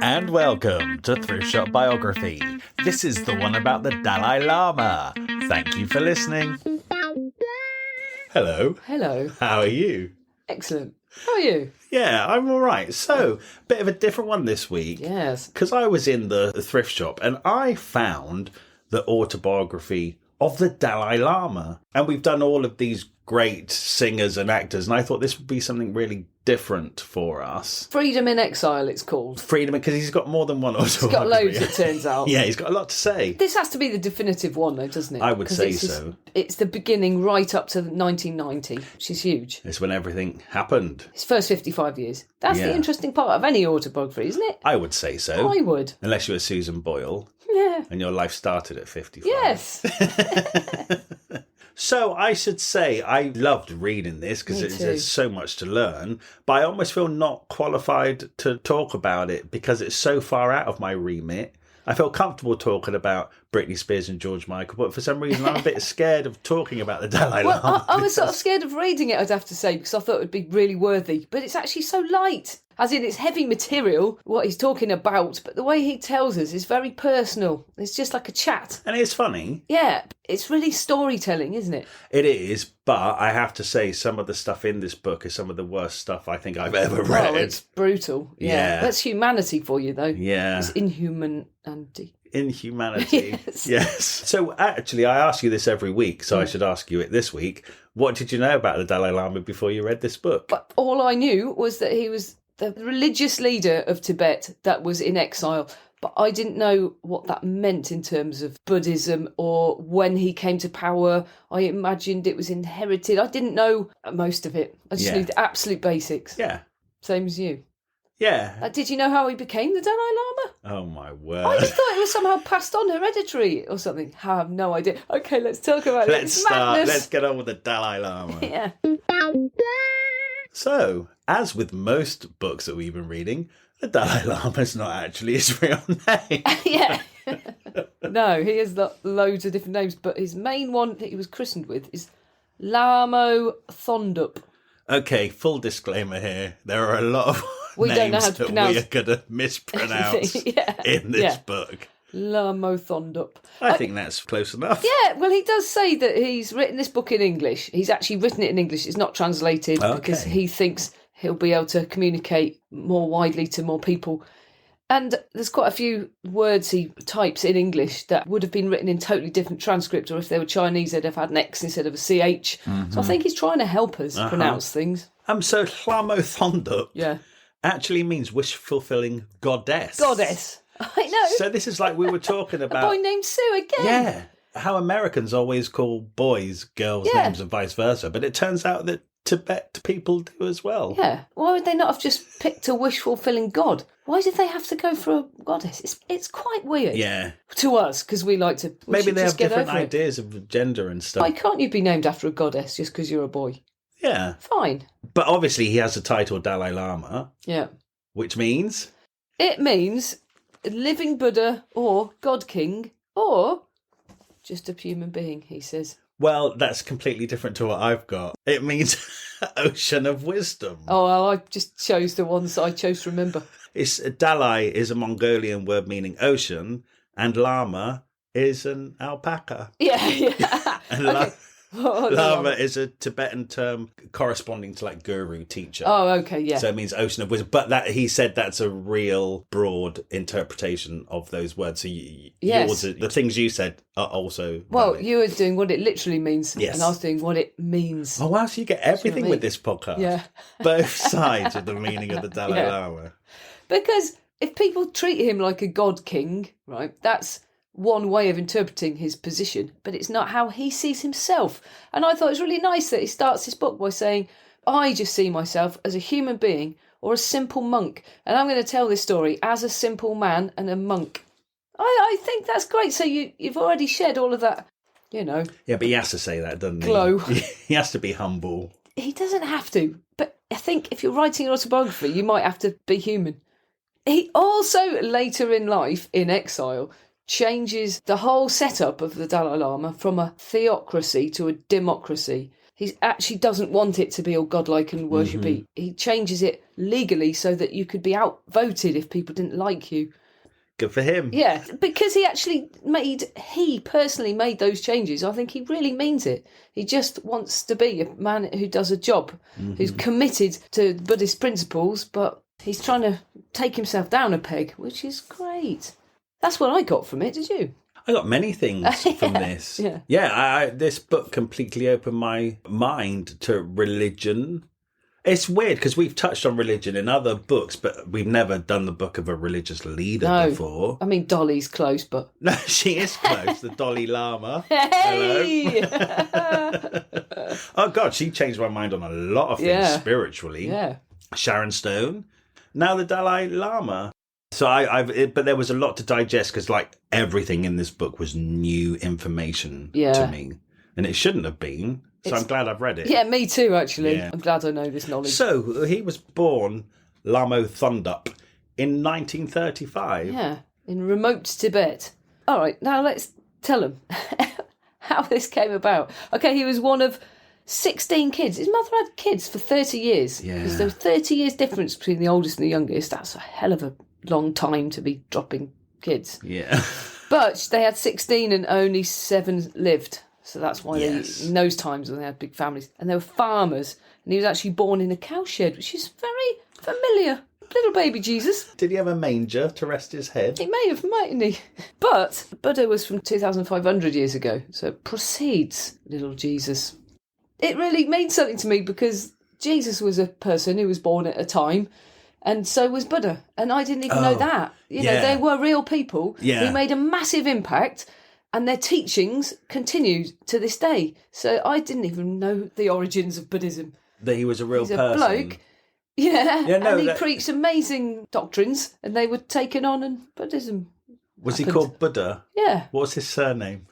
And welcome to Thrift Shop Biography. This is the one about the Dalai Lama. Thank you for listening. Hello. Hello. How are you? Excellent. How are you? Yeah, I'm all right. So, bit of a different one this week. Yes. Because I was in the thrift shop and I found the autobiography of the Dalai Lama. And we've done all of these great singers and actors, and I thought this would be something really different for us. Freedom in Exile, it's called. Freedom, because he's got more than one autobiography. He's got loads, it turns out. Yeah, he's got a lot to say. This has to be the definitive one, though, doesn't it? I would say so. It's the beginning right up to 1990, which is huge. It's when everything happened. His first 55 years. That's the interesting part of any autobiography, isn't it? I would say so. I would. Unless you were Susan Boyle. Yeah. And your life started at 55. Yes. So I should say I loved reading this because there's so much to learn, but I almost feel not qualified to talk about it because it's so far out of my remit. I feel comfortable talking about Britney Spears and George Michael, but for some reason I'm a bit scared of talking about the Dalai Lama. Well, I was sort of scared of reading it, I'd have to say, because I thought it would be really worthy. But it's actually so light. As in, it's heavy material, what he's talking about, but the way he tells us is very personal. It's just like a chat. And it's funny. Yeah, it's really storytelling, isn't it? It is, but I have to say some of the stuff in this book is some of the worst stuff I think I've ever read. Oh, it's brutal. Yeah. That's humanity for you, though. Yeah. It's inhumanity. Inhumanity. Yes. Yes. So actually, I ask you this every week, so I should ask you it this week. What did you know about the Dalai Lama before you read this book? But all I knew was that he was the religious leader of Tibet that was in exile. But I didn't know what that meant in terms of Buddhism or when he came to power. I imagined it was inherited. I didn't know most of it. I just knew the absolute basics. Yeah. Same as you. Yeah. Did you know how he became the Dalai Lama? Oh, my word. I just thought it was somehow passed on hereditary or something. I have no idea. Okay, let's talk about it. Let's start. Let's get on with the Dalai Lama. Yeah. So, as with most books that we've been reading, the Dalai Lama is not actually his real name. Yeah. No, he has loads of different names, but his main one that he was christened with is Lamo Thondup. Okay, full disclaimer here. There are a lot of we names don't know how to that pronounce we are going to mispronounce in this book. Lamo Thondup. I think that's close enough. Yeah, well, he does say that he's written this book in English. He's actually written it in English. It's not translated because he thinks he'll be able to communicate more widely to more people. And there's quite a few words he types in English that would have been written in totally different transcript, or if they were Chinese, they'd have had an X instead of a CH. Mm-hmm. So I think he's trying to help us pronounce things. So Lamo Thondup actually means wish-fulfilling goddess. Goddess. I know. So this is like we were talking about. A boy named Sue again. Yeah. How Americans always call boys girls' names and vice versa. But it turns out that Tibet people do as well. Yeah. Why would they not have just picked a wish-fulfilling god? Why did they have to go for a goddess? It's quite weird. Yeah. To us, because we like to... Maybe they have different ideas of gender and stuff. Why can't you be named after a goddess just because you're a boy? Yeah. Fine. But obviously he has the title Dalai Lama. Yeah. Which means? It means living Buddha or God King or just a human being, he says. Well, that's completely different to what I've got. It means ocean of wisdom. Oh, well, I just chose the ones that I chose to remember. Dalai is a Mongolian word meaning ocean, and Lama is an alpaca. Yeah. And Lama is a Tibetan term corresponding to like guru, teacher. Oh, okay, yeah. So it means ocean of wisdom. But he said that's a real broad interpretation of those words. So the things you said are also Well, valid. you were doing what it literally means, yes. And I was doing what it means. Oh, wow, so you get everything with this podcast. Yeah. Both sides of the meaning of the Dalai Lama. Because if people treat him like a god king, right, that's one way of interpreting his position, but it's not how he sees himself. And I thought it was really nice that he starts his book by saying, I just see myself as a human being or a simple monk, and I'm going to tell this story as a simple man and a monk. I think that's great. So you've already shed all of that, Yeah, but he has to say that, doesn't he? Glow. He has to be humble. He doesn't have to, but I think if you're writing an autobiography, you might have to be human. He also, later in life, in exile, changes the whole setup of the Dalai Lama from a theocracy to a democracy. he actually doesn't want it to be all godlike and worshipy. He changes it legally so that you could be outvoted if people didn't like you. Good for him. Yeah, because he personally made those changes. I think he really means it. He just wants to be a man who does a job, who's committed to Buddhist principles, but he's trying to take himself down a peg, which is great. That's what I got from it, did you? I got many things from this. This book completely opened my mind to religion. It's weird because we've touched on religion in other books, but we've never done the book of a religious leader before. I mean, Dolly's close, but... No, she is close, the Dalai Lama. Hey! Oh, God, she changed my mind on a lot of things spiritually. Yeah. Sharon Stone. Now the Dalai Lama. So but there was a lot to digest because, like, everything in this book was new information to me. And it shouldn't have been. So I'm glad I've read it. Yeah, me too, actually. Yeah. I'm glad I know this knowledge. So he was born Lamo Thondup in 1935. Yeah, in remote Tibet. All right, now let's tell him how this came about. Okay, he was one of 16 kids. His mother had kids for 30 years. Yeah. Because there was 30 years difference between the oldest and the youngest. That's a hell of a long time to be dropping kids. Yeah. But they had 16 and only 7 lived. So that's why in those times when they had big families. And they were farmers. And he was actually born in a cowshed, which is very familiar. Little baby Jesus. Did he have a manger to rest his head? He may have, mightn't he? But Buddha was from 2,500 years ago. So it precedes little Jesus. It really means something to me because Jesus was a person who was born at a time. And so was Buddha. And I didn't even know that. You know, they were real people who made a massive impact. And their teachings continued to this day. So I didn't even know the origins of Buddhism. That he was a real person. He's a bloke. And he preached amazing doctrines, and they were taken on, and Buddhism Was he called Buddha? Yeah. What was his surname?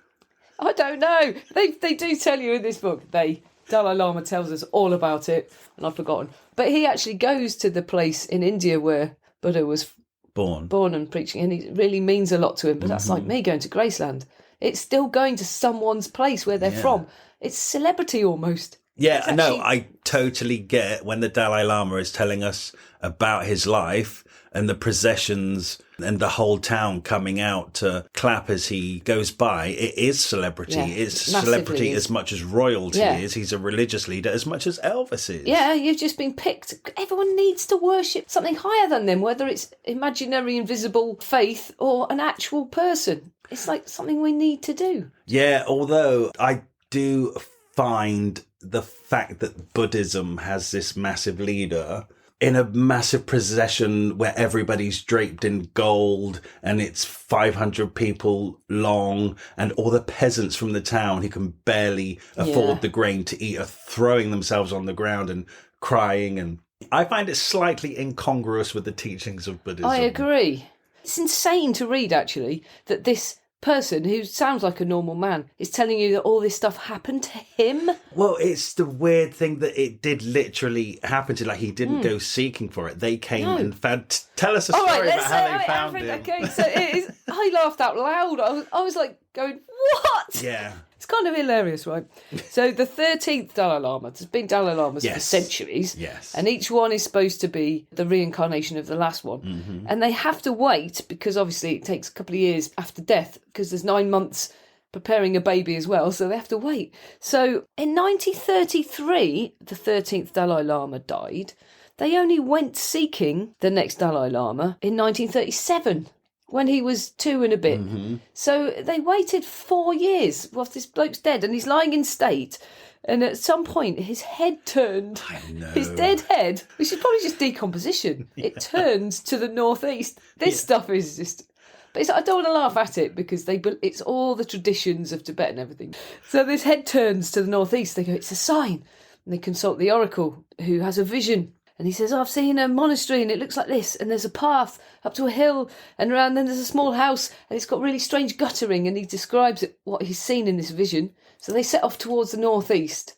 I don't know. They do tell you in this book. Dalai Lama tells us all about it, and I've forgotten. But he actually goes to the place in India where Buddha was born and preaching, and it really means a lot to him. But that's like me going to Graceland. It's still going to someone's place where they're from. It's celebrity almost. Yeah, no, I totally get when the Dalai Lama is telling us about his life and the processions and the whole town coming out to clap as he goes by. It is celebrity. Yeah, it's celebrity as much as royalty is. He's a religious leader as much as Elvis is. Yeah, you've just been picked. Everyone needs to worship something higher than them, whether it's imaginary, invisible faith or an actual person. It's like something we need to do. Yeah, although I do find the fact that Buddhism has this massive leader in a massive procession where everybody's draped in gold and it's 500 people long and all the peasants from the town who can barely afford the grain to eat are throwing themselves on the ground and crying. And I find it slightly incongruous with the teachings of Buddhism. I agree. It's insane to read, actually, that this person who sounds like a normal man is telling you that all this stuff happened to him. Well, it's the weird thing that it did literally happen to. Like, he didn't go seeking for it. They came and found. Tell us a story about how they found him. Okay, so it is. I laughed out loud. I was like going, what? Yeah. It's kind of hilarious, right? So the 13th Dalai Lama, there's been Dalai Lamas for centuries. Yes. And each one is supposed to be the reincarnation of the last one. Mm-hmm. And they have to wait because obviously it takes a couple of years after death because there's 9 months preparing a baby as well. So they have to wait. So in 1933, the 13th Dalai Lama died. They only went seeking the next Dalai Lama in 1937. When he was 2 and a bit. Mm-hmm. So they waited 4 years whilst this bloke's dead and he's lying in state. And at some point, his head turned. I know. His dead head, which is probably just decomposition. It turns to the northeast. This stuff is just... But I don't want to laugh at it because it's all the traditions of Tibet and everything. So this head turns to the northeast. They go, it's a sign. And they consult the oracle who has a vision. And he says, I've seen a monastery and it looks like this. And there's a path up to a hill and around then there's a small house and it's got really strange guttering. And he describes what he's seen in this vision. So they set off towards the northeast.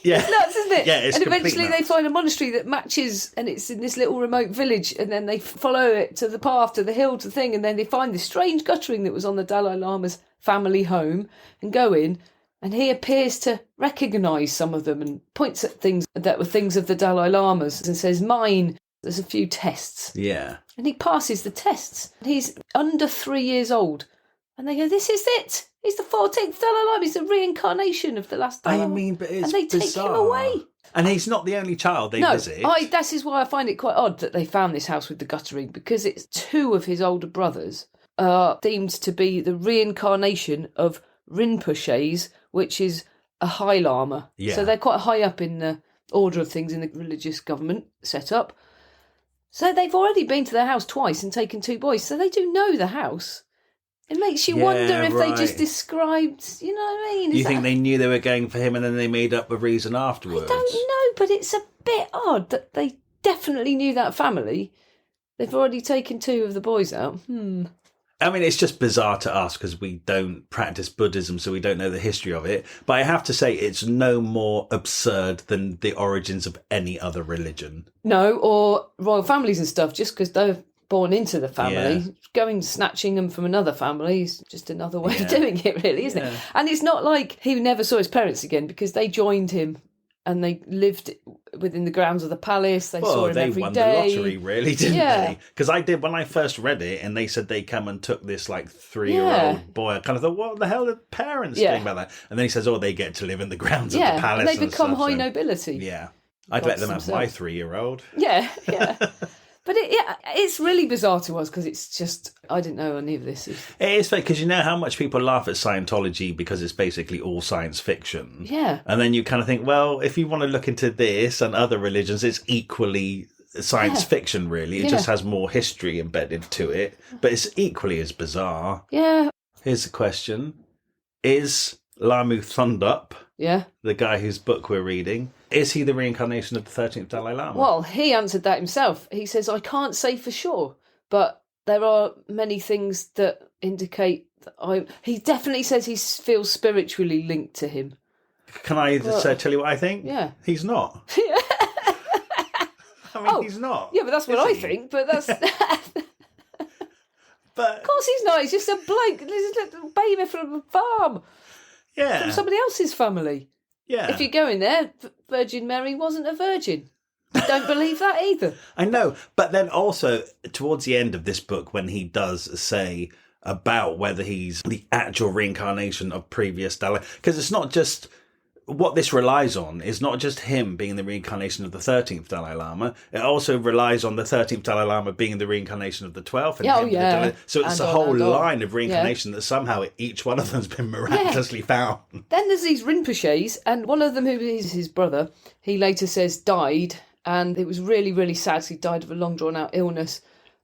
Yeah. It's nuts, isn't it? Yeah, it's and eventually nuts. they find a monastery that matches and it's in this little remote village. And then they follow it to the path, to the hill, to the thing. And then they find this strange guttering that was on the Dalai Lama's family home and go in. And he appears to recognise some of them and points at things that were things of the Dalai Lama's and says, mine, there's a few tests. Yeah. And he passes the tests. He's under 3 years old. And they go, this is it. He's the 14th Dalai Lama. He's the reincarnation of the last Dalai Lama. I mean, but it's and they bizarre. take him away. And he's not the only child they visit. That is why I find it quite odd that they found this house with the guttering, because it's 2 of his older brothers are deemed to be the reincarnation of Rinpoches, which is a High Lama. Yeah. So they're quite high up in the order of things in the religious government setup. So they've already been to their house twice and taken 2 boys. So they do know the house. It makes you wonder if they just described, you know what I mean? You think they knew they were going for him and then they made up a reason afterwards? I don't know, but it's a bit odd that they definitely knew that family. They've already taken 2 of the boys out. I mean, it's just bizarre to us because we don't practice Buddhism, so we don't know the history of it. But I have to say, it's no more absurd than the origins of any other religion. No, or royal families and stuff, just because they're born into the family. Going snatching them from another family is just another way of doing it, really, isn't it? And it's not like he never saw his parents again because they joined him and they lived within the grounds of the palace. They saw him every day. They won the lottery, really, didn't they? Because I did, when I first read it, and they said they come and took this, 3-year-old boy, I kind of thought, what the hell are parents doing about that? And then he says, they get to live in the grounds of the palace. And they become high nobility. Yeah. I'd let them have my 3-year-old. Yeah. But it's really bizarre to us because it's just, I didn't know any of this. It is fake because you know how much people laugh at Scientology because it's basically all science fiction. Yeah. And then you kind of think, well, if you want to look into this and other religions, it's equally science fiction, really. It just has more history embedded to it, but it's equally as bizarre. Yeah. Here's the question. Is Lamu Thondup, the guy whose book we're reading, is he the reincarnation of the 13th Dalai Lama? Well, he answered that himself. He says, I can't say for sure, but there are many things that indicate that he definitely says he feels spiritually linked to him. Can I tell you what I think? Yeah. He's not. I mean, he's not. Yeah, but that's what I think, but that's... But of course he's not. He's just a bloke. He's a little baby from a farm. Yeah. From somebody else's family. Yeah. If you go in there, Virgin Mary wasn't a virgin. I don't believe that either. I know. But then also, towards the end of this book, when he does say about whether he's the actual reincarnation of previous Dalai... Because it's not just... What this relies on is not just him being the reincarnation of the 13th Dalai Lama. It also relies on the 13th Dalai Lama being the reincarnation of the 12th. So it's a whole line of reincarnation that somehow each one of them has been miraculously found. Then there's these Rinpoches, and one of them, who is his brother, he later says died, and it was really, really sad. He died of a long drawn out illness.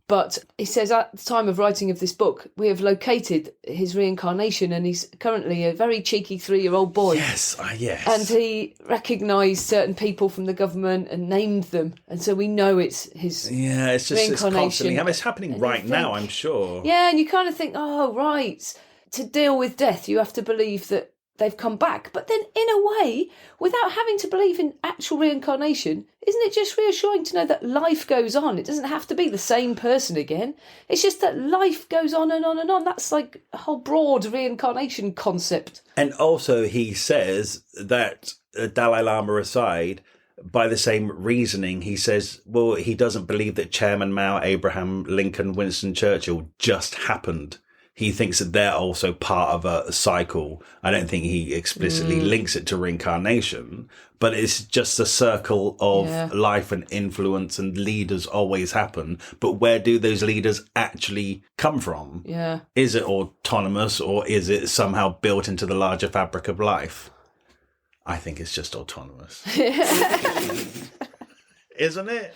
But he says at the time of writing of this book, we have located his reincarnation, and he's currently a very cheeky 3-year-old boy. Yes. And he recognised certain people from the government and named them. And so we know it's his it's reincarnation. Constantly, it's happening right now, I'm sure. Yeah, and you kind of think, oh, right, to deal with death, you have to believe that they've come back. But then, in a way, without having to believe in actual reincarnation, isn't it just reassuring to know that life goes on? It doesn't have to be the same person again. It's just that life goes on and on and on. That's like a whole broad reincarnation concept. And also he says that, Dalai Lama aside, by the same reasoning, he says, well, he doesn't believe that Chairman Mao, Abraham Lincoln, Winston Churchill just happened. He thinks that they're also part of a cycle. I don't think he explicitly links it to reincarnation, but it's just a circle of life and influence, and leaders always happen. But where do those leaders actually come from? Yeah. Is it autonomous, or is it somehow built into the larger fabric of life? I think it's just autonomous. Isn't it?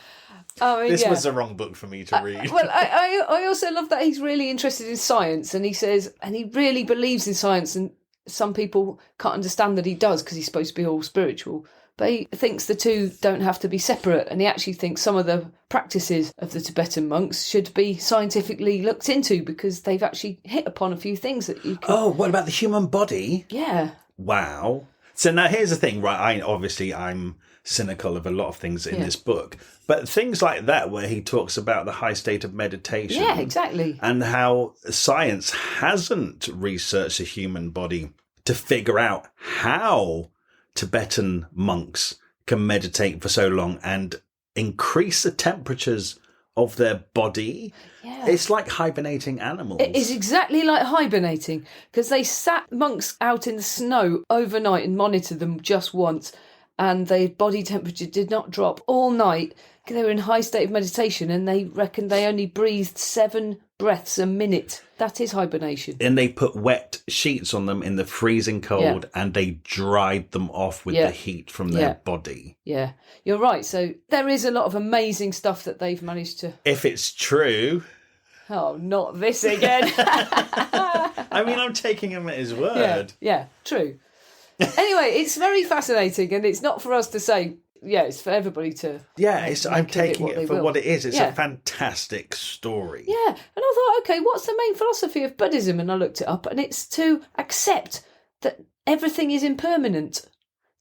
I mean, this was the wrong book for me to read. I also love that he's really interested in science, and he says, and he really believes in science, and some people can't understand that he does because he's supposed to be all spiritual. But he thinks the two don't have to be separate, and he actually thinks some of the practices of the Tibetan monks should be scientifically looked into because they've actually hit upon a few things that you can... Oh, what about the human body? Yeah. Wow. So now here's the thing, right? I'm cynical of a lot of things in this book, but things like that where he talks about the high state of meditation. Yeah, exactly. And how science hasn't researched the human body to figure out how Tibetan monks can meditate for so long and increase the temperatures of their body. Yeah. It's like hibernating animals. It is exactly like hibernating, because they sat monks out in the snow overnight and monitored them just once, and their body temperature did not drop all night. They were in high state of meditation, and they reckoned they only breathed 7 breaths a minute. That is hibernation. And they put wet sheets on them in the freezing cold, and they dried them off with the heat from their body. Yeah, you're right. So there is a lot of amazing stuff that they've managed to... If it's true... Oh, not this again. I mean, I'm taking him at his word. Yeah, true. Anyway, it's very fascinating, and it's not for us to say... Yeah, it's for everybody to... Yeah, I'm taking it for what it is. It's a fantastic story. Yeah, and I thought, okay, what's the main philosophy of Buddhism? And I looked it up, and it's to accept that everything is impermanent.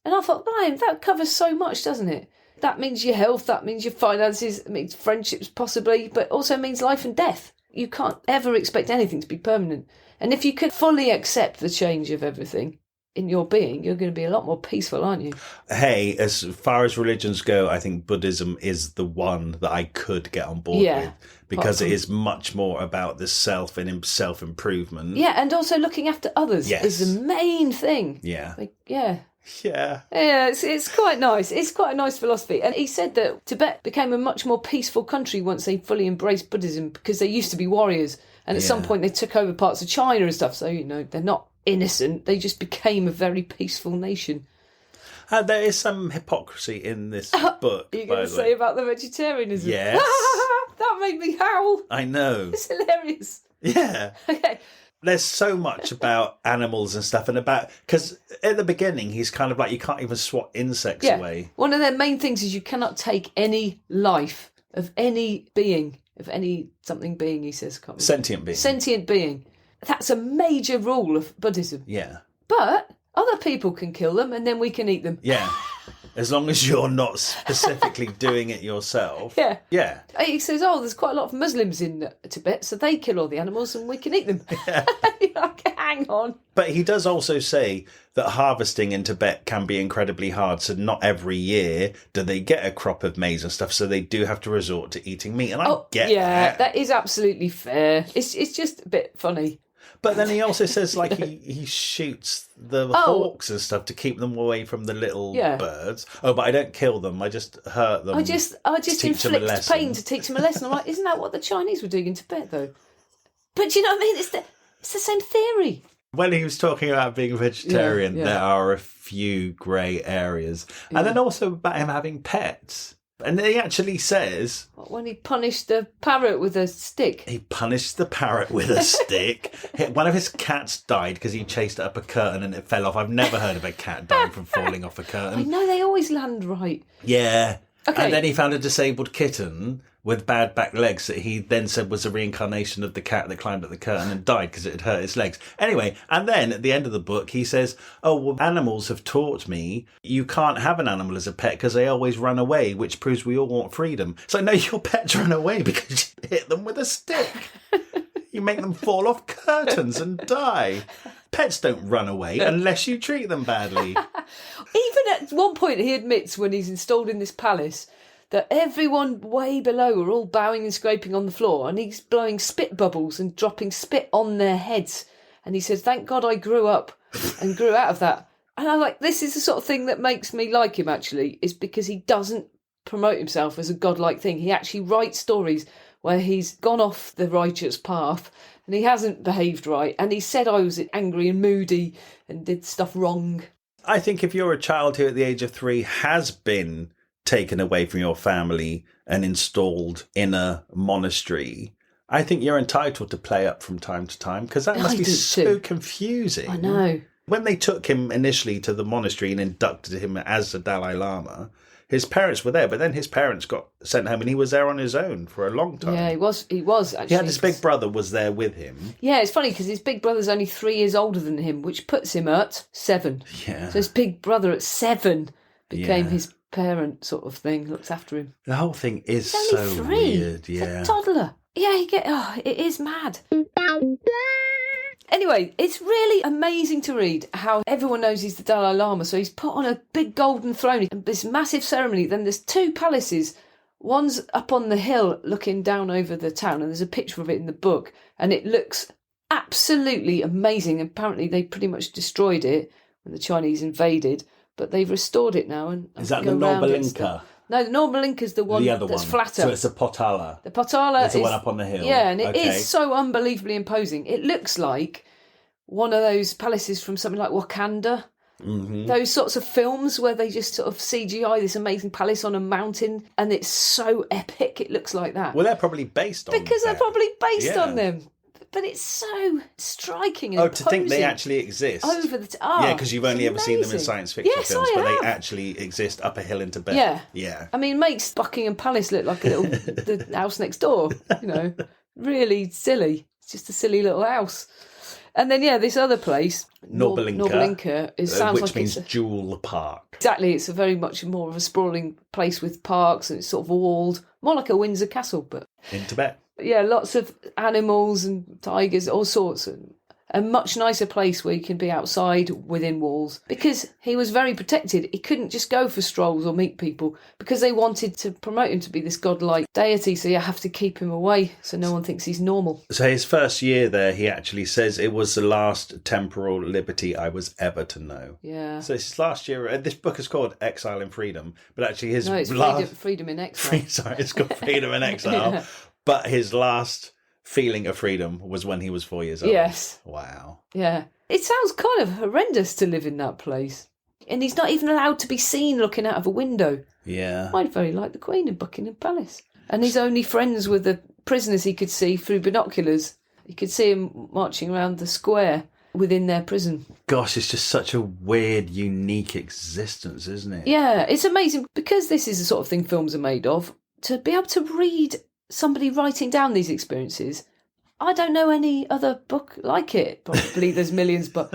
And I thought, Brian, that covers so much, doesn't it? That means your health, that means your finances, it means friendships possibly, but also means life and death. You can't ever expect anything to be permanent. And if you could fully accept the change of everything in your being, you're going to be a lot more peaceful, aren't you? Hey, as far as religions go, I think Buddhism is the one that I could get on board with, because it is much more about the self and self-improvement. Yeah, and also looking after others is the main thing. Yeah. Yeah, it's quite nice. It's quite a nice philosophy. And he said that Tibet became a much more peaceful country once they fully embraced Buddhism, because they used to be warriors. And at some point they took over parts of China and stuff. So, they're not innocent. They just became a very peaceful nation. There is some hypocrisy in this book. Are you going to say about the vegetarianism? Yes. That made me howl. I know. It's hilarious. Yeah. Okay. There's so much about animals and stuff, and because at the beginning he's kind of like, you can't even swat insects away. One of their main things is you cannot take any life of any being, something being, he says. Sentient being. Sentient being. That's a major rule of Buddhism. Yeah. But other people can kill them, and then we can eat them. Yeah. As long as you're not specifically doing it yourself. Yeah. Yeah. He says, there's quite a lot of Muslims in Tibet, so they kill all the animals and we can eat them. Yeah. Hang on. But he does also say that harvesting in Tibet can be incredibly hard. So not every year do they get a crop of maize and stuff. So they do have to resort to eating meat. And I get that. Yeah, that is absolutely fair. It's just a bit funny. But then he also says, like, he shoots the hawks and stuff to keep them away from the little birds. Oh, but I don't kill them. I just hurt them. I just inflict pain to teach them a lesson. I'm like, isn't that what the Chinese were doing in Tibet, though? But do you know what I mean? It's the same theory. When he was talking about being a vegetarian, there are a few grey areas. Yeah. And then also about him having pets. And he actually says... When he punished the parrot with a stick. He punished the parrot with a stick. One of his cats died because he chased it up a curtain and it fell off. I've never heard of a cat dying from falling off a curtain. I know, they always land right. Yeah. Okay. And then he found a disabled kitten with bad back legs that he then said was a reincarnation of the cat that climbed up the curtain and died because it had hurt its legs. Anyway, and then at the end of the book, he says, animals have taught me you can't have an animal as a pet because they always run away, which proves we all want freedom. So no, your pets run away because you hit them with a stick. You make them fall off curtains and die. Pets don't run away unless you treat them badly. Even at one point, he admits when he's installed in this palace that everyone way below are all bowing and scraping on the floor, and he's blowing spit bubbles and dropping spit on their heads. And he says, thank God I grew up and grew out of that. And I'm like, this is the sort of thing that makes me like him, actually, is because he doesn't promote himself as a godlike thing. He actually writes stories where he's gone off the righteous path and he hasn't behaved right. And he said I was angry and moody and did stuff wrong. I think if you're a child who at the age of 3 has been taken away from your family and installed in a monastery, I think you're entitled to play up from time to time, because that must be so confusing. I know. When they took him initially to the monastery and inducted him as the Dalai Lama, his parents were there, but then his parents got sent home and he was there on his own for a long time. Yeah, he was actually. He had his big brother was there with him. Yeah, it's funny because his big brother's only 3 years older than him, which puts him at 7. Yeah. So his big brother at 7 became his parent sort of thing, looks after him. The whole thing is so 3. weird. Yeah. It's a toddler. Yeah, it is mad. Anyway, it's really amazing to read how everyone knows he's the Dalai Lama. So he's put on a big golden throne and this massive ceremony. Then there's 2 palaces. One's up on the hill looking down over the town, and there's a picture of it in the book, and it looks absolutely amazing. Apparently they pretty much destroyed it when the Chinese invaded, but they've restored it now. And is that the Nobalinka? No, the Nobalinka's the one that's flatter. So it's a Potala. The Potala is the one up on the hill. Yeah, and it is so unbelievably imposing. It looks like one of those palaces from something like Wakanda. Mm-hmm. Those sorts of films where they just sort of CGI this amazing palace on a mountain, and it's so epic. It looks like that. Well, they're probably based on because they're probably based on them. But it's so striking and imposing. To think they actually exist. Over the yeah, because you've only ever seen them in science fiction films, but they actually exist up a hill in Tibet. Yeah. I mean, it makes Buckingham Palace look like a little the house next door. You know, really silly. It's just a silly little house. And then this other place, Nobalinka, sounds which like means Jewel Park. Exactly, it's a very much more of a sprawling place with parks, and it's sort of walled, more like a Windsor Castle, but in Tibet. Yeah, lots of animals and tigers, all sorts. A much nicer place where you can be outside within walls. Because he was very protected, he couldn't just go for strolls or meet people because they wanted to promote him to be this godlike deity, so you have to keep him away so no one thinks he's normal. So his first year there, he actually says, it was the last temporal liberty I was ever to know. Yeah. So his last year, this book is called Exile in Freedom, but actually his Freedom in Exile. Sorry, it's called Freedom in Exile. Yeah. But his last feeling of freedom was when he was 4 years old. Yes. Wow. Yeah. It sounds kind of horrendous to live in that place. And he's not even allowed to be seen looking out of a window. Yeah. I'd very like the Queen in Buckingham Palace. And he's only friends with the prisoners he could see through binoculars. You could see him marching around the square within their prison. Gosh, it's just such a weird, unique existence, isn't it? Yeah, it's amazing because this is the sort of thing films are made of. To be able to read somebody writing down these experiences, I don't know any other book like it. Probably there's millions, but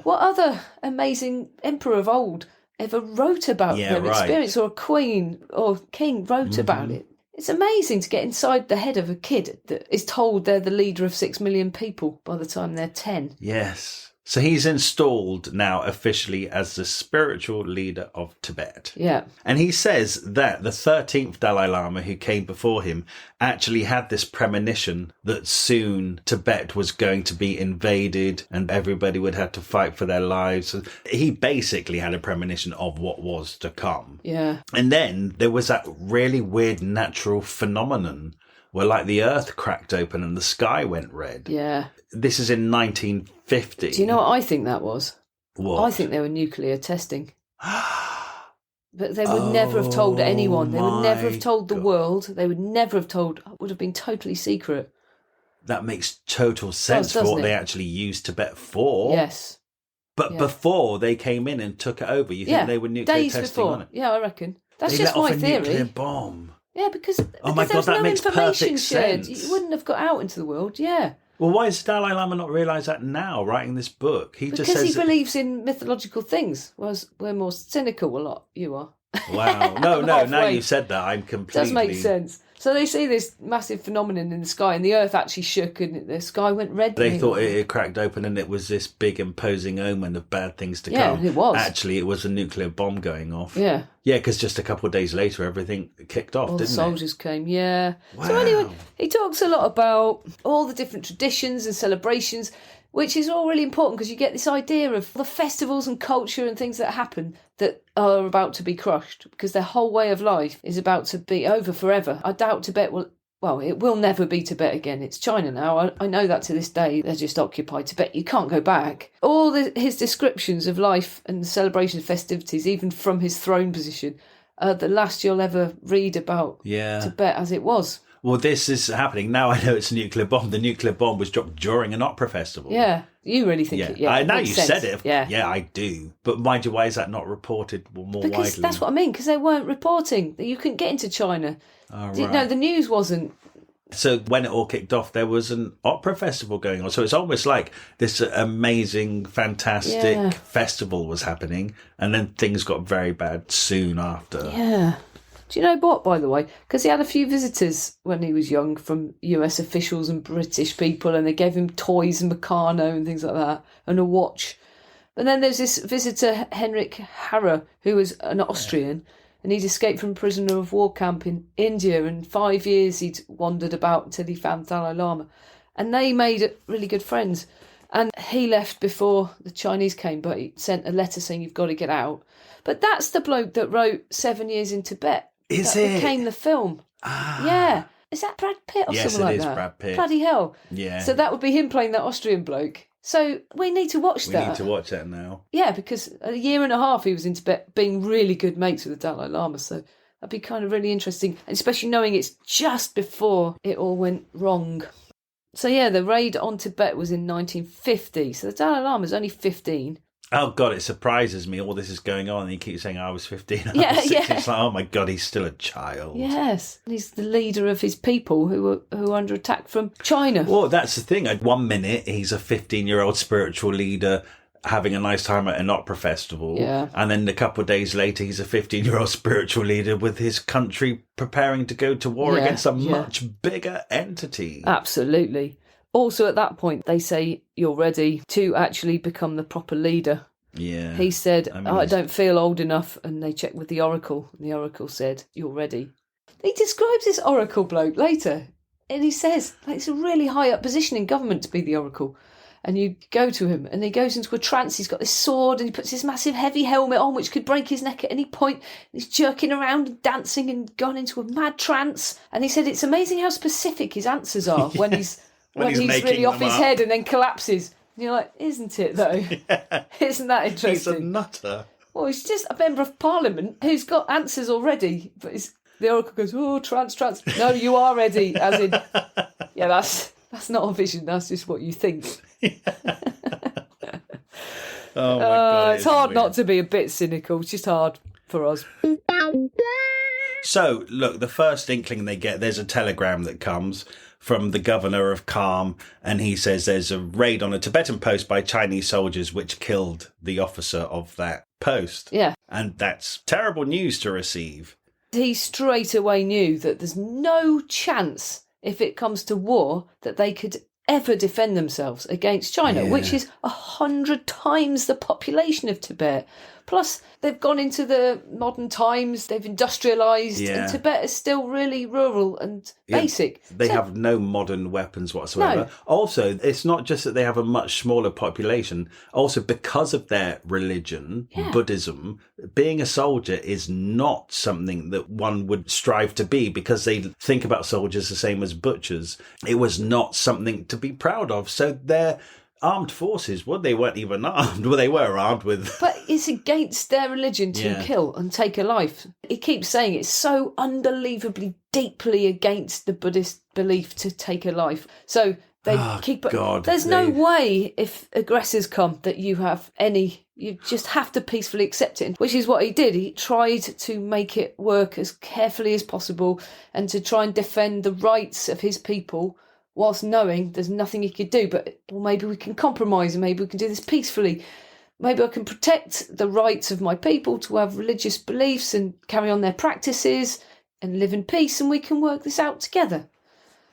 what other amazing emperor of old ever wrote about their experience, or a queen or king wrote about it? It's amazing to get inside the head of a kid that is told they're the leader of 6 million people by the time they're 10. Yes. So he's installed now officially as the spiritual leader of Tibet. Yeah. And he says that the 13th Dalai Lama, who came before him, actually had this premonition that soon Tibet was going to be invaded and everybody would have to fight for their lives. He basically had a premonition of what was to come. Yeah. And then there was that really weird natural phenomenon where like the earth cracked open and the sky went red. Yeah. This is in 1950. Do you know what I think that was? What? I think they were nuclear testing. But they would never have told anyone. They would never have told the world. They would never have told. It would have been totally secret. That makes total sense for what they actually used Tibet for. Yes. But before they came in and took it over, you think they were nuclear days testing before. on it? Yeah, I reckon. That's they just let my off a theory. Nuclear bomb. Yeah, because oh my God, there that was no makes information perfect shared. sense. You wouldn't have got out into the world. Yeah. Well, why does Dalai Lama not realise that now, writing this book? Because he believes in mythological things, whereas we're more cynical a lot. You are. Wow. No, now you've said that, I'm completely... Does make sense. So they see this massive phenomenon in the sky, and the earth actually shook and the sky went red. They thought it cracked open and it was this big imposing omen of bad things to come. Yeah, it was. Actually, it was a nuclear bomb going off. Yeah. Yeah, because just a couple of days later, everything kicked off, all didn't it? the soldiers came, yeah. Wow. So anyway, he talks a lot about all the different traditions and celebrations, which is all really important because you get this idea of the festivals and culture and things that happen that are about to be crushed because their whole way of life is about to be over forever. I doubt Tibet will... Well, it will never be Tibet again. It's China now. I know that to this day. They're just occupied Tibet. You can't go back. All his descriptions of life and the celebration of festivities, even from his throne position, are the last you'll ever read about Tibet as it was. Well, this is happening. Now I know it's a nuclear bomb. The nuclear bomb was dropped during an opera festival. Yeah. You really think it? Yeah. Now you said it. Yeah. Yeah, I do. But mind you, why is that not reported more widely? Because that's what I mean, because they weren't reporting. You couldn't get into China. Oh, right. No, the news wasn't. So when it all kicked off, there was an opera festival going on. So it's almost like this amazing, fantastic festival was happening. And then things got very bad soon after. Yeah. Do you know what, by the way? Because he had a few visitors when he was young from US officials and British people, and they gave him toys and Meccano and things like that, and a watch. And then there's this visitor, Henrik Harrer, who was an Austrian, and he'd escaped from a prisoner of war camp in India, and 5 years he'd wandered about until he found Dalai Lama. And they made really good friends. And he left before the Chinese came, but he sent a letter saying, you've got to get out. But that's the bloke that wrote 7 Years in Tibet. Is that it? became the film. Ah. Yeah. Is that Brad Pitt or something like that? Yes, it is Brad Pitt. Bloody hell. Yeah. So that would be him playing that Austrian bloke. So we need to watch that. We need to watch that now. Yeah, because a year and a half he was in Tibet being really good mates with the Dalai Lama. So that'd be kind of really interesting, and especially knowing it's just before it all went wrong. So yeah, the raid on Tibet was in 1950. So the Dalai Lama's only 15. Oh, God, it surprises me. All this is going on, and he keeps saying, I was 15, I Yeah, was 16. yeah. It's like, oh, my God, he's still a child. Yes. And he's the leader of his people who are under attack from China. Well, that's the thing. At 1 minute, he's a 15-year-old spiritual leader having a nice time at an opera festival. Yeah. And then a couple of days later, he's a 15-year-old spiritual leader with his country preparing to go to war against a much bigger entity. Absolutely. Also, at that point, they say you're ready to actually become the proper leader. Yeah. He said, I don't feel old enough. And they checked with the oracle. And the oracle said, you're ready. He describes this oracle bloke later. And he says, it's a really high up position in government to be the oracle. And you go to him and he goes into a trance. He's got this sword and he puts this massive heavy helmet on which could break his neck at any point. He's jerking around and dancing and gone into a mad trance. And he said it's amazing how specific his answers are when he's really off his head and then collapses. And you're like, isn't it though? Yeah. Isn't that interesting? He's a nutter. Well, he's just a member of parliament who's got answers already. But the oracle goes, oh, trance. No, you are ready. As in, yeah, that's not a vision. That's just what you think. Oh my God. It's hard not to be a bit cynical. It's just hard for us. So, look, the first inkling they get, there's a telegram that comes from the governor of Kham, and he says there's a raid on a Tibetan post by Chinese soldiers which killed the officer of that post. Yeah. And that's terrible news to receive. He straight away knew that there's no chance, if it comes to war, that they could ever defend themselves against China, which is 100 times the population of Tibet. Plus, they've gone into the modern times, they've industrialised, and Tibet is still really rural and basic. They have no modern weapons whatsoever. No. Also, it's not just that they have a much smaller population. Also, because of their religion, Buddhism, being a soldier is not something that one would strive to be because they think about soldiers the same as butchers. It was not something to be proud of. So they're armed forces, they weren't even armed. Well, they were armed with... But it's against their religion to kill and take a life. He keeps saying it's so unbelievably deeply against the Buddhist belief to take a life. So they keep... God, there's no way, if aggressors come, that you have any... You just have to peacefully accept it, which is what he did. He tried to make it work as carefully as possible and to try and defend the rights of his people, whilst knowing there's nothing he could do. But maybe we can compromise and maybe we can do this peacefully. Maybe I can protect the rights of my people to have religious beliefs and carry on their practices and live in peace, and we can work this out together.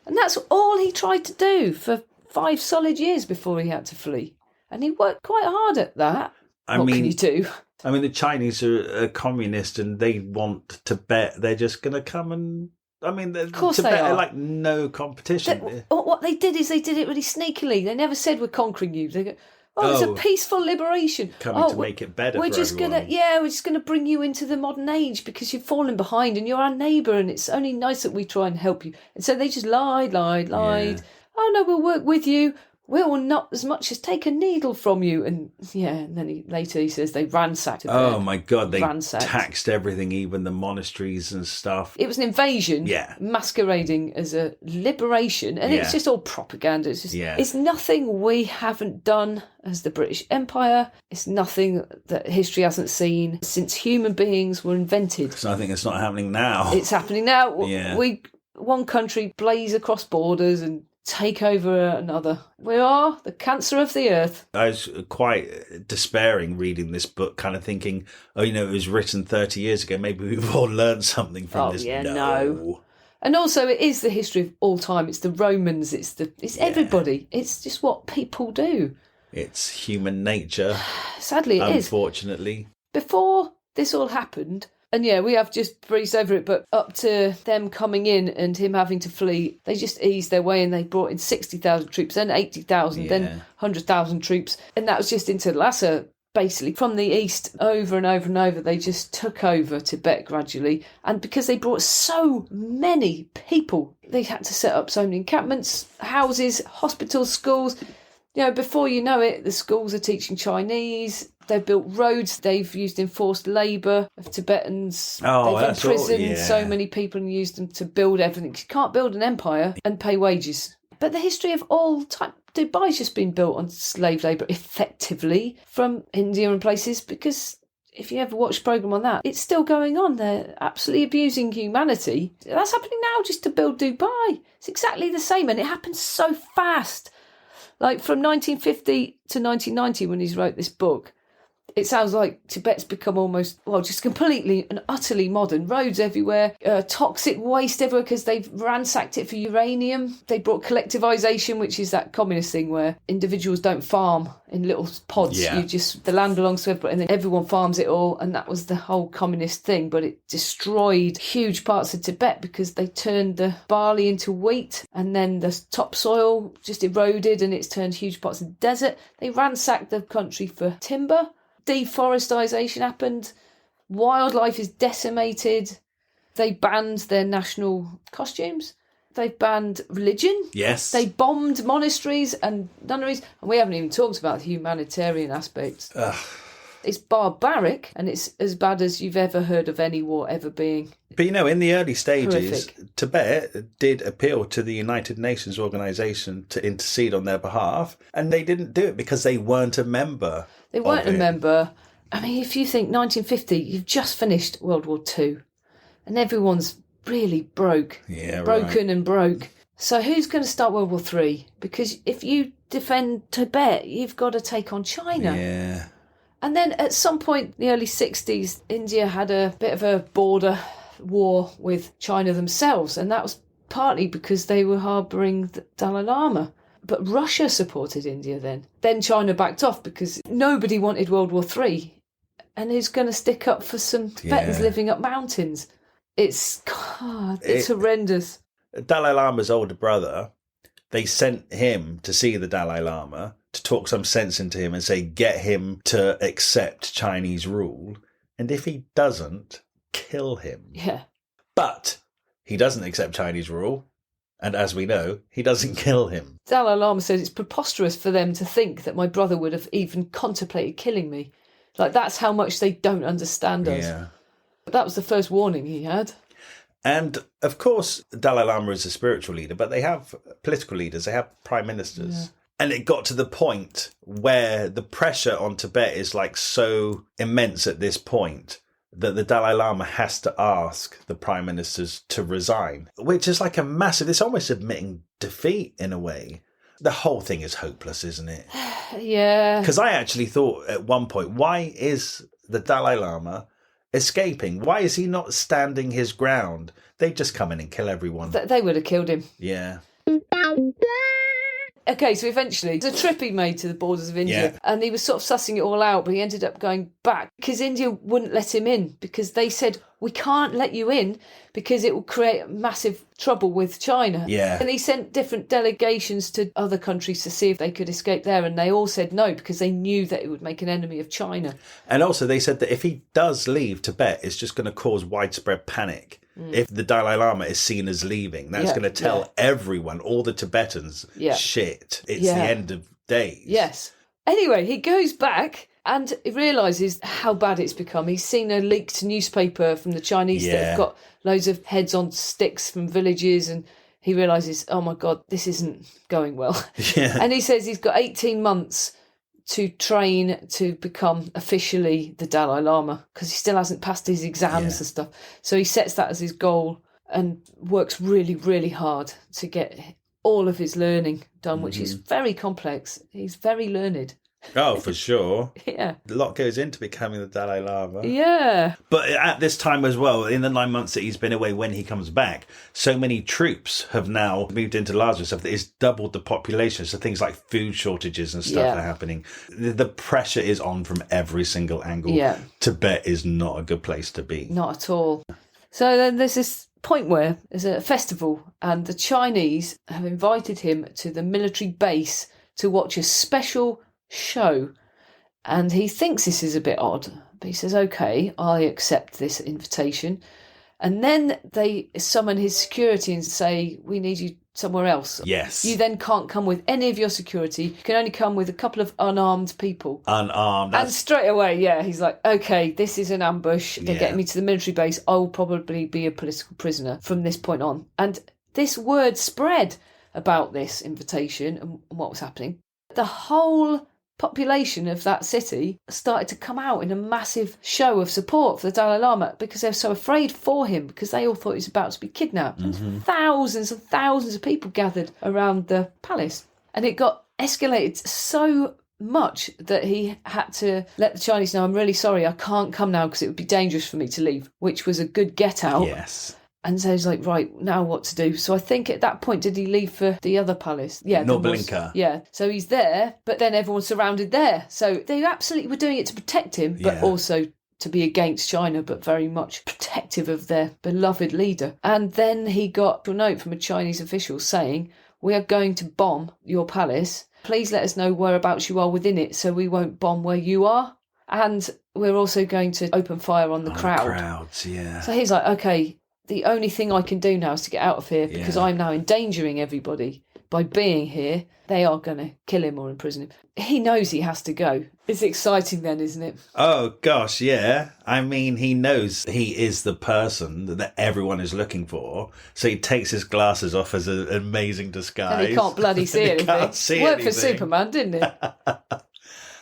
And that's all he tried to do for 5 solid years before he had to flee. And he worked quite hard at that. What can you do? I mean, the Chinese are communist and they want Tibet. They're just going to come and... I mean, of course Tibet they are like no competition. What they did is they did it really sneakily. They never said we're conquering you. They go, it's a peaceful liberation. Coming to make it better. We're just gonna bring you into the modern age because you've fallen behind and you're our neighbour, and it's only nice that we try and help you. And so they just lied. Yeah. Oh no, we'll work with you. We will not as much as take a needle from you. And then later he says they ransacked it. Oh my God, they taxed everything, even the monasteries and stuff. It was an invasion masquerading as a liberation, and it's just all propaganda. It's just it's nothing we haven't done as the British Empire. It's nothing that history hasn't seen since human beings were invented. So I think it's not happening now. It's happening now. Yeah. One country blaze across borders and take over another. We are the cancer of the earth. I was quite despairing reading this book, kind of thinking, oh, it was written 30 years ago. Maybe we've all learned something from this. Yeah, no. And also, it is the history of all time. It's the Romans. It's everybody. It's just what people do. It's human nature. Sadly, it is. Unfortunately. Before this all happened, and we have just breezed over it, but up to them coming in and him having to flee, they just eased their way and they brought in 60,000 troops, then 80,000, then 100,000 troops. And that was just into Lhasa, basically. From the east, over and over and over, they just took over Tibet gradually. And because they brought so many people, they had to set up so many encampments, houses, hospitals, schools. Before you know it, the schools are teaching Chinese. They've built roads. They've used enforced labour of Tibetans. They've imprisoned so many people and used them to build everything. You can't build an empire and pay wages. But the history of all time, Dubai's just been built on slave labour effectively from India and places, because if you ever watch a programme on that, it's still going on. They're absolutely abusing humanity. That's happening now just to build Dubai. It's exactly the same, and it happens so fast. Like from 1950 to 1990, when he's wrote this book, it sounds like Tibet's become almost, just completely and utterly modern. Roads everywhere, toxic waste everywhere because they've ransacked it for uranium. They brought collectivisation, which is that communist thing where individuals don't farm in little pods. Yeah. The land belongs to everybody and then everyone farms it all. And that was the whole communist thing. But it destroyed huge parts of Tibet because they turned the barley into wheat and then the topsoil just eroded and it's turned huge parts of the desert. They ransacked the country for timber. Deforestation happened, wildlife is decimated, they banned their national costumes, they've banned religion, yes, they bombed monasteries and nunneries, and we haven't even talked about the humanitarian aspects. It's barbaric, and it's as bad as you've ever heard of any war ever being. But in the early stages, horrific. Tibet did appeal to the United Nations organisation to intercede on their behalf, and they didn't do it because they weren't a member. They weren't a member. I mean, if you think 1950, you've just finished World War II, and everyone's really broke. Yeah, broken right. and broke. So who's going to start World War III? Because if you defend Tibet, you've got to take on China. Yeah. And then at some point in the early 60s, India had a bit of a border war with China themselves, and that was partly because they were harbouring the Dalai Lama. But Russia supported India then. Then China backed off because nobody wanted World War III. And who's going to stick up for some Tibetans living up mountains? It's horrendous. Dalai Lama's older brother, they sent him to see the Dalai Lama to talk some sense into him and say, get him to accept Chinese rule. And if he doesn't, kill him. Yeah. But he doesn't accept Chinese rule. And as we know, he doesn't kill him. Dalai Lama says it's preposterous for them to think that my brother would have even contemplated killing me. Like, that's how much they don't understand us. Yeah. But that was the first warning he had. And, of course, Dalai Lama is a spiritual leader, but they have political leaders, they have prime ministers. Yeah. And it got to the point where the pressure on Tibet is so immense at this point that the Dalai Lama has to ask the prime ministers to resign, which is a massive, it's almost admitting defeat in a way. The whole thing is hopeless, isn't it? Yeah. Because I actually thought at one point, why is the Dalai Lama escaping? Why is he not standing his ground? They just come in and kill everyone. They would have killed him. Yeah. Okay, so eventually, there's a trip he made to the borders of India, and he was sort of sussing it all out, but he ended up going back because India wouldn't let him in because they said, we can't let you in because it will create massive trouble with China. Yeah. And he sent different delegations to other countries to see if they could escape there, and they all said no because they knew that it would make an enemy of China. And also they said that if he does leave Tibet, it's just going to cause widespread panic. If the Dalai Lama is seen as leaving, that's going to tell everyone, all the Tibetans, shit, it's the end of days. Yes. Anyway, he goes back and he realises how bad it's become. He's seen a leaked newspaper from the Chinese that have got loads of heads on sticks from villages, and he realises, oh my God, this isn't going well. Yeah. And he says he's got 18 months to train to become officially the Dalai Lama because he still hasn't passed his exams and stuff. So he sets that as his goal and works really, really hard to get all of his learning done, which is very complex. He's very learned. Oh, for sure. Yeah. A lot goes into becoming the Dalai Lama. Yeah. But at this time as well, in the 9 months that he's been away, when he comes back, so many troops have now moved into Lhasa and stuff that it's doubled the population. So things like food shortages and stuff are happening. The pressure is on from every single angle. Yeah. Tibet is not a good place to be. Not at all. So then there's this point where there's a festival and the Chinese have invited him to the military base to watch a special show, and he thinks this is a bit odd, but he says, okay, I accept this invitation. And then they summon his security and say, we need you somewhere else. Yes. You then can't come with any of your security. You can only come with a couple of unarmed people. Unarmed. And straight away, he's like, okay, this is an ambush. They're getting me to the military base. I will probably be a political prisoner from this point on. And this word spread about this invitation and what was happening. The whole population of that city started to come out in a massive show of support for the Dalai Lama because they were so afraid for him, because they all thought he was about to be kidnapped. And thousands and thousands of people gathered around the palace. And it got escalated so much that he had to let the Chinese know, I'm really sorry, I can't come now because it would be dangerous for me to leave, which was a good get out. Yes. And so he's like, right, now what to do? So I think at that point, did he leave for the other palace? Yeah. Nobilinka. Yeah. So he's there, but then everyone's surrounded there. So they absolutely were doing it to protect him, but also to be against China, but very much protective of their beloved leader. And then he got a note from a Chinese official saying, we are going to bomb your palace. Please let us know whereabouts you are within it so we won't bomb where you are. And we're also going to open fire on the crowd. Crowds, yeah. So he's like, okay, the only thing I can do now is to get out of here because I'm now endangering everybody by being here. They are going to kill him or imprison him. He knows he has to go. It's exciting then, isn't it? Oh, gosh, yeah. I mean, he knows he is the person that everyone is looking for. So he takes his glasses off as an amazing disguise. And he can't bloody see anything. Can't see Worked anything. for Superman, didn't it?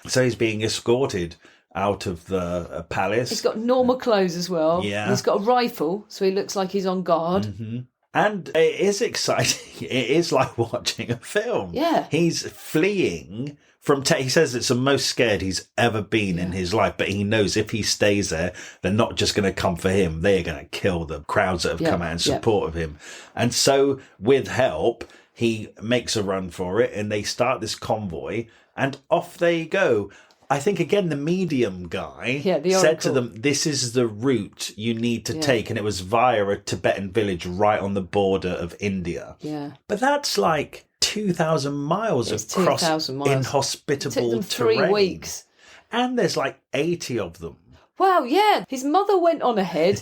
So he's being escorted out of the palace. He's got normal clothes as well. Yeah. And he's got a rifle, so he looks like he's on guard. Mm-hmm. And it is exciting. It is like watching a film. Yeah. He's fleeing from... he says it's the most scared he's ever been in his life, but he knows if he stays there, they're not just going to come for him. They're going to kill the crowds that have come out in support of him. And so, with help, he makes a run for it, and they start this convoy, and off they go. I think, again, the medium guy said to them, this is the route you need to take. And it was via a Tibetan village right on the border of India. Yeah. But that's like 2,000 miles across 2,000 miles. inhospitable It took them terrain. 3 weeks. And there's like 80 of them. Wow, yeah. His mother went on ahead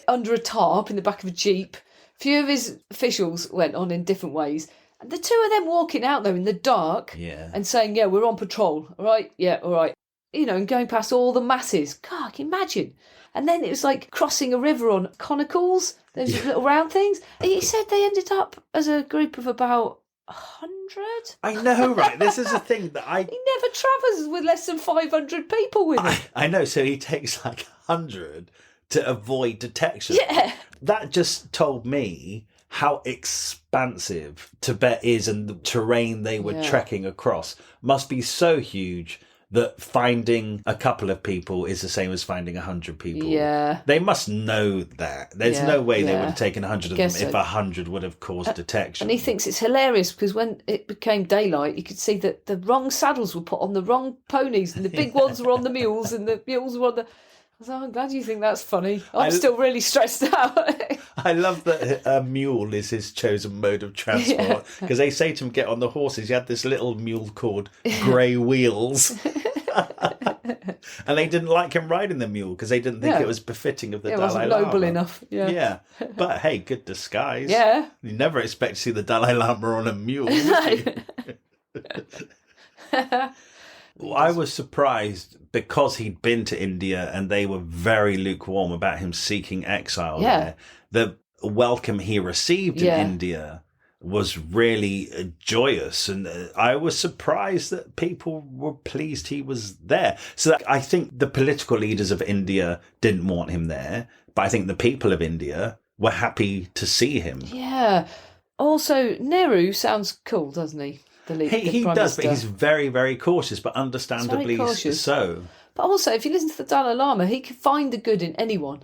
under a tarp in the back of a jeep. A few of his officials went on in different ways. The two of them walking out there in the dark and saying, yeah, we're on patrol, all right? Yeah, all right. You know, and going past all the masses. God, can you imagine? And then it was like crossing a river on conicals, those little round things. He said they ended up as a group of about 100. I know, right? This is a thing that He never travels with less than 500 people with him. I know, so he takes like 100 to avoid detection. Yeah. That just told me how expansive Tibet is, and the terrain they were trekking across must be so huge that finding a couple of people is the same as finding 100 people. Yeah. They must know that. There's no way they would have taken 100 of them if 100 would have caused detection. And he thinks it's hilarious because when it became daylight, you could see that the wrong saddles were put on the wrong ponies, and the big ones were on the mules, and the mules were on the... I was like, I'm glad you think that's funny. I'm still really stressed out. I love that a mule is his chosen mode of transport, because they say to him, get on the horses. He had this little mule called Grey Wheels. And they didn't like him riding the mule because they didn't think it was befitting of the Dalai Lama. It wasn't noble enough. Yeah. But hey, good disguise. Yeah. You never expect to see the Dalai Lama on a mule, would you? I was surprised because he'd been to India and they were very lukewarm about him seeking exile there. The welcome he received in India was really joyous, and I was surprised that people were pleased he was there. So I think the political leaders of India didn't want him there, but I think the people of India were happy to see him. Yeah. Also, Nehru sounds cool, doesn't he? He does, but he's very, very cautious, but understandably so. But also, if you listen to the Dalai Lama, he can find the good in anyone.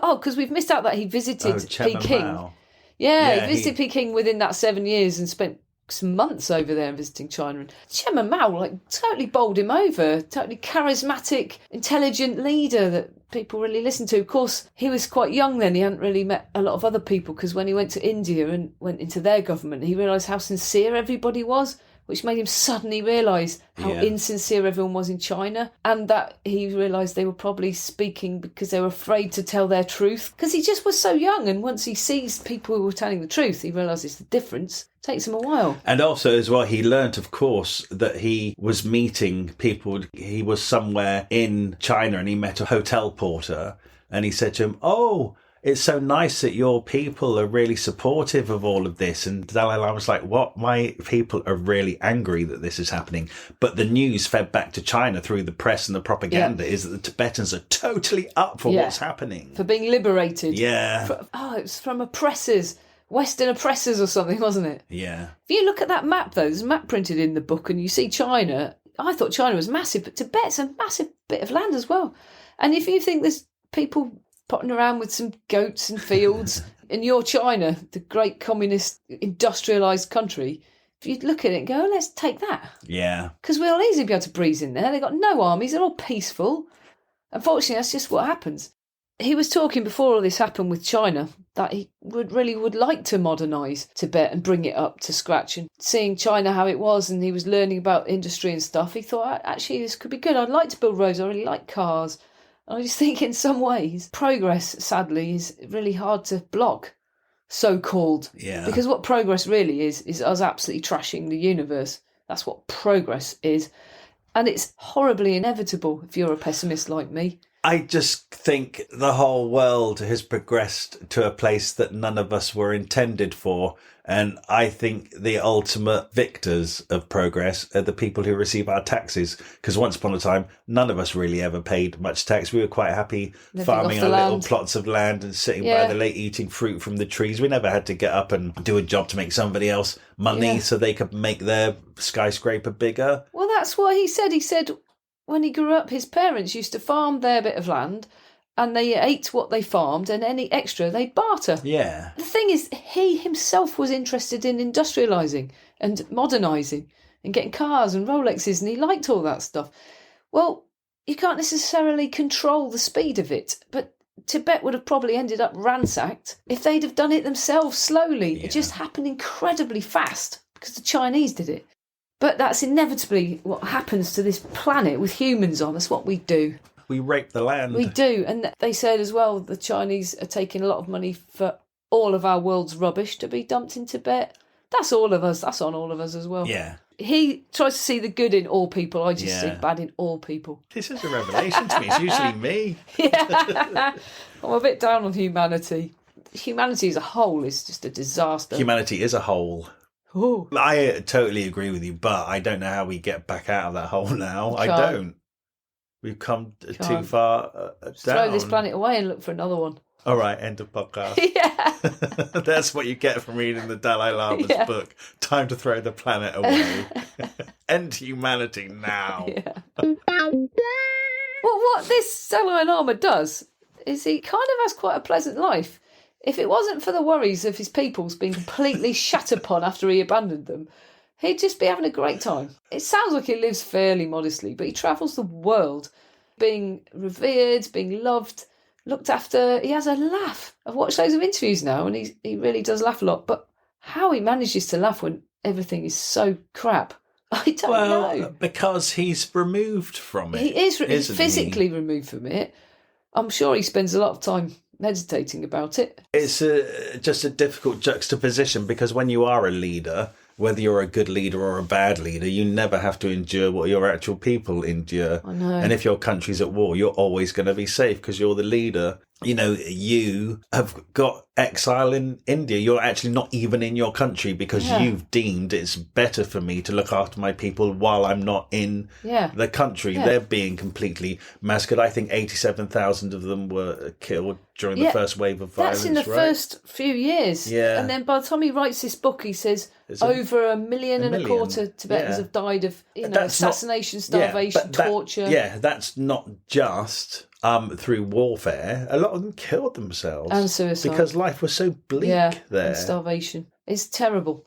Oh, because we've missed out that he visited Peking. Yeah, he visited Peking within that 7 years and spent some months over there visiting China. And Chairman Mao, totally bowled him over. Totally charismatic, intelligent leader that people really listened to. Of course, he was quite young then. He hadn't really met a lot of other people, because when he went to India and went into their government, he realised how sincere everybody was, which made him suddenly realise how insincere everyone was in China, and that he realised they were probably speaking because they were afraid to tell their truth, because he just was so young, and once he sees people who were telling the truth, he realises the difference. It takes him a while. And also as well, he learnt, of course, that he was meeting people. He was somewhere in China and he met a hotel porter, and he said to him, "Oh, it's so nice that your people are really supportive of all of this." And Dalai Lama was like, "What? My people are really angry that this is happening." But the news fed back to China through the press and the propaganda is that the Tibetans are totally up for what's happening. For being liberated. Yeah. It was from oppressors. Western oppressors or something, wasn't it? Yeah. If you look at that map, though, there's a map printed in the book, and you see China. I thought China was massive, but Tibet's a massive bit of land as well. And if you think there's people potting around with some goats and fields in your China, the great communist industrialised country, if you look at it and go, let's take that. Yeah. Because we'll easily be able to breeze in there. They've got no armies, they're all peaceful. Unfortunately, that's just what happens. He was talking before all this happened with China that he would like to modernise Tibet and bring it up to scratch. And seeing China how it was, and he was learning about industry and stuff, he thought, actually, this could be good. I'd like to build roads. I really like cars. And I just think in some ways, progress, sadly, is really hard to block, so-called. Yeah. Because what progress really is us absolutely trashing the universe. That's what progress is. And it's horribly inevitable if you're a pessimist like me. I just think the whole world has progressed to a place that none of us were intended for. And I think the ultimate victors of progress are the people who receive our taxes. Because once upon a time, none of us really ever paid much tax. We were quite happy farming our little plots of land and sitting by the lake eating fruit from the trees. We never had to get up and do a job to make somebody else money so they could make their skyscraper bigger. Well, that's what he said. He said when he grew up, his parents used to farm their bit of land, and they ate what they farmed, and any extra they'd barter. Yeah. The thing is, he himself was interested in industrialising and modernising and getting cars and Rolexes, and he liked all that stuff. Well, you can't necessarily control the speed of it, but Tibet would have probably ended up ransacked if they'd have done it themselves slowly. It just happened incredibly fast because the Chinese did it. But that's inevitably what happens to this planet with humans on. That's what we do. We rape the land. We do. And they said as well, the Chinese are taking a lot of money for all of our world's rubbish to be dumped in Tibet. That's all of us. That's on all of us as well. Yeah. He tries to see the good in all people. I just see bad in all people. This is a revelation to me. It's usually me. Yeah. I'm a bit down on humanity. Humanity as a whole is just a disaster. Humanity is a whole. Ooh. I totally agree with you, but I don't know how we get back out of that hole now. I don't. We've come too far down. Throw this planet away and look for another one. All right, end of podcast. Yeah. That's what you get from reading the Dalai Lama's book. Time to throw the planet away. End humanity now. Yeah. Well, what this Dalai Lama does is he kind of has quite a pleasant life. If it wasn't for the worries of his peoples being completely shat upon after he abandoned them, he'd just be having a great time. It sounds like he lives fairly modestly, but he travels the world, being revered, being loved, looked after. He has a laugh. I've watched loads of interviews now, and he really does laugh a lot. But how he manages to laugh when everything is so crap, I don't know. Because he's removed from it. He is he's physically removed from it. I'm sure he spends a lot of time meditating about it. It's just a difficult juxtaposition, because when you are a leader, whether you're a good leader or a bad leader, you never have to endure what your actual people endure. I know. And if your country's at war, you're always going to be safe because you're the leader. you have got exile in India. You're actually not even in your country because you've deemed it's better for me to look after my people while I'm not in the country. They're being completely massacred. I think 87,000 of them were killed during the first wave of violence. That's in the first few years. Yeah. And then by the time he writes this book, he says over 1.25 million Tibetans have died of assassination, starvation, torture. That's not just through warfare. A lot of them killed themselves. And suicide. Because life was so bleak there. And starvation. It's terrible.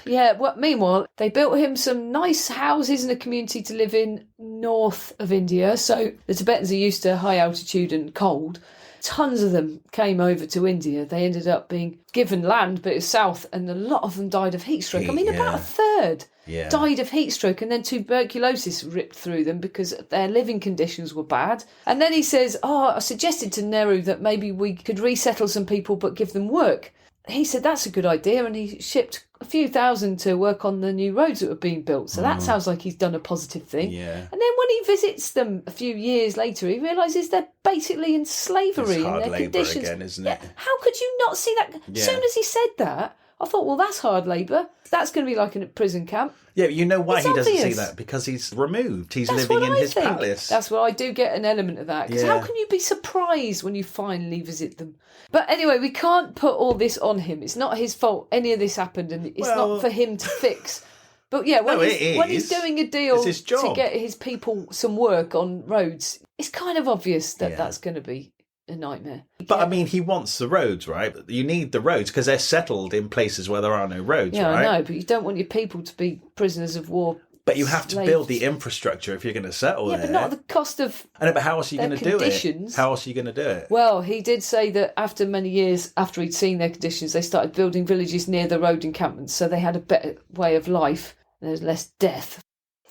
Meanwhile, they built him some nice houses and a community to live in north of India. So the Tibetans are used to high altitude and cold. Tons of them came over to India. They ended up being given land, but it was south, and a lot of them died of heat stroke. About a third died of heat stroke, and then tuberculosis ripped through them because their living conditions were bad. And then he says, I suggested to Nehru that maybe we could resettle some people but give them work. He said that's a good idea, and he shipped a few thousand to work on the new roads that were being built. So that sounds like he's done a positive thing. Yeah. And then when he visits them a few years later, he realises they're basically in slavery in their conditions. Again, isn't it? How could you not see that? As soon as he said that, I thought, well, that's hard labour. That's going to be like in a prison camp. Yeah, you know why he doesn't see that? Because he's removed. He's living in his palace. That's what I do get an element of that. Because how can you be surprised when you finally visit them? But anyway, we can't put all this on him. It's not his fault any of this happened, and it's not for him to fix. But when he's doing a deal to get his people some work on roads, it's kind of obvious that that's going to be a nightmare. But he wants the roads, right? You need the roads because they're settled in places where there are no roads, right? Yeah, I know, but you don't want your people to be prisoners of war. But you have to build the infrastructure if you're going to settle there. Yeah, but not at the cost of but how else are you going to do it? How else are you going to do it? Well, he did say that after many years, after he'd seen their conditions, they started building villages near the road encampments, so they had a better way of life. There's less death.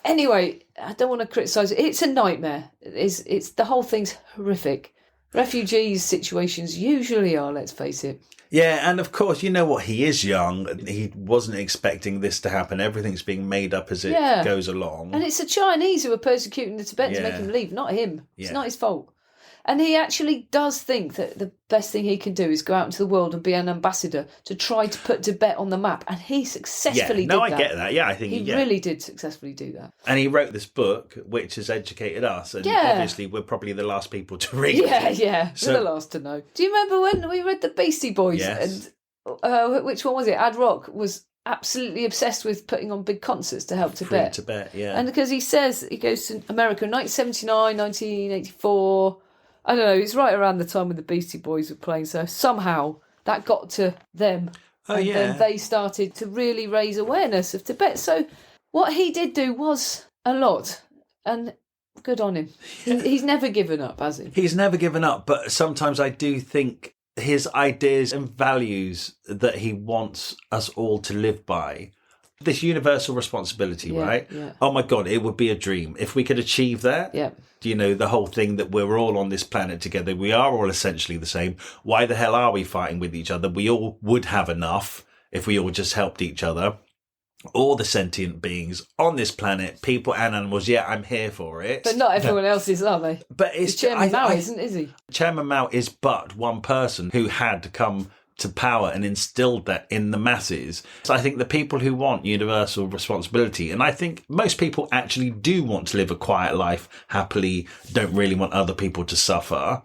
Anyway, I don't want to criticise it. It's a nightmare. It's the whole thing's horrific. Refugees situations usually are, let's face it. Yeah, and of course, you know what? He is young. He wasn't expecting this to happen. Everything's being made up as it goes along. And it's the Chinese who are persecuting the Tibetans to make him leave, not him. It's not his fault. And he actually does think that the best thing he can do is go out into the world and be an ambassador to try to put Tibet on the map. And he successfully did that. I get that. Yeah, I think he really did successfully do that. And he wrote this book, which has educated us. And obviously, we're probably the last people to read it. Yeah. So, we're the last to know. Do you remember when we read the Beastie Boys? Yes. And which one was it? Ad Rock was absolutely obsessed with putting on big concerts to help Tibet. Free Tibet, yeah. And because he says he goes to America in 1979, 1984... I don't know, it's right around the time when the Beastie Boys were playing, so somehow that got to them. Then they started to really raise awareness of Tibet. So what he did do was a lot, and good on him. He's never given up, has he? He's never given up, but sometimes I do think his ideas and values that he wants us all to live by, this universal responsibility, right? Yeah. Oh my God, it would be a dream if we could achieve that. Yeah. The whole thing that we're all on this planet together. We are all essentially the same. Why the hell are we fighting with each other? We all would have enough if we all just helped each other. All the sentient beings on this planet, people and animals. Yeah, I'm here for it. But not everyone else is, are they? But it's Chairman Mao, is he? Chairman Mao is but one person who had come to power and instilled that in the masses. So I think the people who want universal responsibility, and I think most people actually do want to live a quiet life happily, don't really want other people to suffer.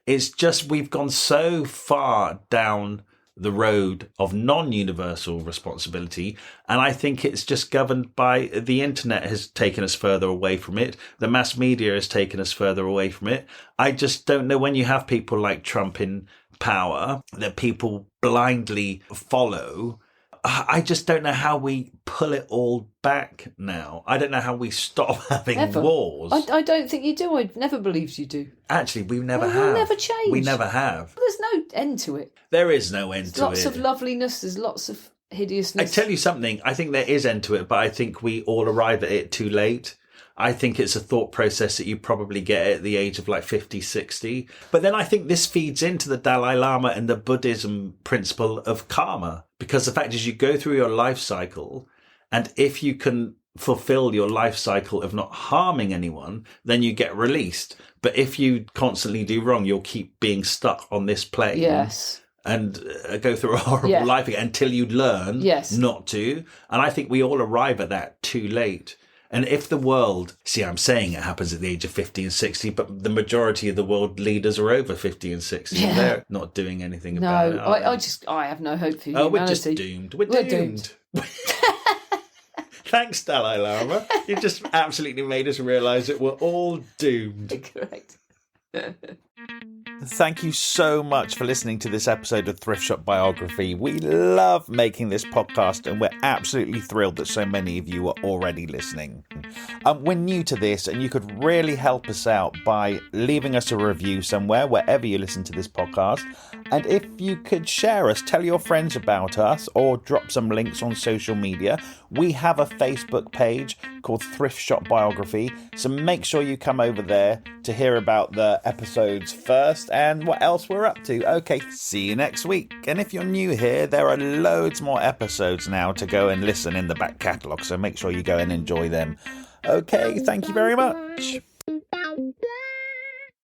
It's just we've gone so far down the road of non-universal responsibility, and I think it's just governed by the internet has taken us further away from it. The mass media has taken us further away from it. I just don't know, when you have people like Trump in power that people blindly follow, I just don't know how we pull it all back now. I don't know how we stop having wars. I don't think you do. I never believed you do. Actually, we never have. We'll never change. We never have. There's no end to it. There is no end to it. Lots of loveliness. There's lots of hideousness. I tell you something. I think there is end to it, but I think we all arrive at it too late. I think it's a thought process that you probably get at the age of like 50, 60. But then I think this feeds into the Dalai Lama and the Buddhism principle of karma. Because the fact is you go through your life cycle, and if you can fulfill your life cycle of not harming anyone, then you get released. But if you constantly do wrong, you'll keep being stuck on this plane. Yes. And go through a horrible life again until you learn not to. And I think we all arrive at that too late. And if the world, I'm saying it happens at the age of 50 and 60, but the majority of the world leaders are over 50 and 60. Yeah. They're not doing anything about it. I have no hope for humanity. Oh, we're just doomed. We're doomed. Thanks, Dalai Lama. You just absolutely made us realise that we're all doomed. Correct. Thank you so much for listening to this episode of Thrift Shop Biography. We love making this podcast and we're absolutely thrilled that so many of you are already listening. We're new to this and you could really help us out by leaving us a review somewhere, wherever you listen to this podcast. And if you could share us, tell your friends about us or drop some links on social media. We have a Facebook page called Thrift Shop Biography, so make sure you come over there to hear about the episodes first and what else we're up to. Okay, see you next week. And if you're new here, there are loads more episodes now to go and listen in the back catalogue, so make sure you go and enjoy them. Okay, thank you very much.